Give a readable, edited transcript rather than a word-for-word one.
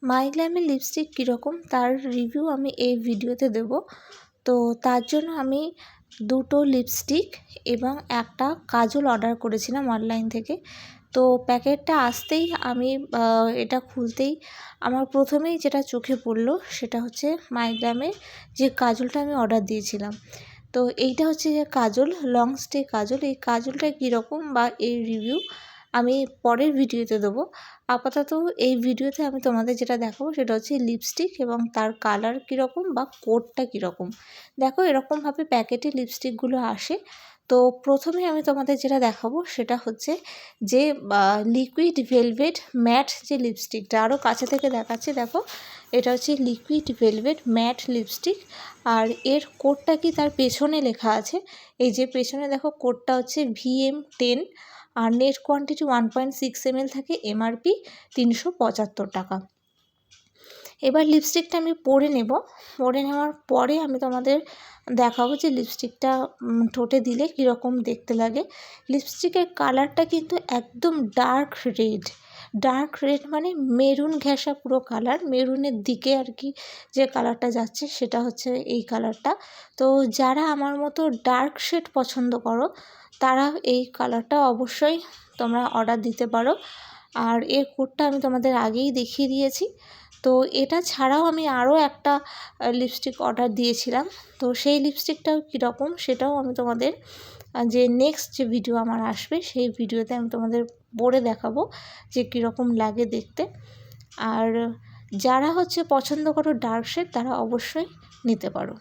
মাইগ্ল্যামের lipstick কীরকম তার review আমি এই ভিডিওতে দেব। তো তার জন্য আমি দুটো লিপস্টিক এবং একটা কাজল অর্ডার করেছিলাম অনলাইন থেকে। তো প্যাকেটটা আসতেই আমি এটা খুলতেই আমার প্রথমেই যেটা চোখে পড়লো সেটা হচ্ছে মাইগ্ল্যামের যে কাজলটা আমি অর্ডার দিয়েছিলাম। তো এইটা হচ্ছে যে কাজল, লং স্টে কাজল। এই কাজলটা কীরকম বা এর রিভিউ আমি পরের ভিডিওতে দেবো। আপাতত এই ভিডিওতে আমি তোমাদের যেটা দেখাবো সেটা হচ্ছে লিপস্টিক এবং তার কালার কীরকম বা কোডটা কীরকম। দেখো এরকমভাবে প্যাকেটে লিপস্টিকগুলো আসে। তো প্রথমে আমি তোমাদের যেটা দেখাবো সেটা হচ্ছে যে লিকুইড ভেলভেট ম্যাট যে লিপস্টিকটা, আরও কাছে থেকে দেখাচ্ছি। দেখো এটা হচ্ছে লিকুইড ভেলভেট ম্যাট লিপস্টিক। আর এর কোডটা কি তার পেছনে লেখা আছে। এই যে পেছনে দেখো কোডটা হচ্ছে VM10 আর নেট কোয়ান্টিটি 1.6 ml থাকে, এমআরপি 375 টাকা। এবার লিপস্টিকটা আমি পরে নেব। পরে নেওয়ার পরে আমি তোমাদের দেখাবো যে লিপস্টিকটা ঠোঁটে দিলে কীরকম দেখতে লাগে। লিপস্টিকের কালারটা কিন্তু একদম ডার্ক রেড মানে মেরুন ঘেঁষা পুরো কালার, মেরুনের দিকে আর কি যে কালারটা যাচ্ছে সেটা হচ্ছে এই কালারটা। তো যারা আমার মতো ডার্ক শেড পছন্দ করো তারা এই কালারটা অবশ্যই তোমরা অর্ডার দিতে পারো। আর এর কোডটা আমি তোমাদের আগেই দেখিয়ে দিয়েছি। তো এটা ছাড়াও আমি আরও একটা লিপস্টিক অর্ডার দিয়েছিলাম। তো সেই লিপস্টিকটাও কীরকম সেটাও আমি তোমাদের যে নেক্সট যে ভিডিও আমার আসবে সেই ভিডিওতে আমি তোমাদের পরে দেখাবো যে কীরকম লাগে দেখতে। আর যারা হচ্ছে পছন্দ করো ডার্ক শেড তারা অবশ্যই নিতে পারো।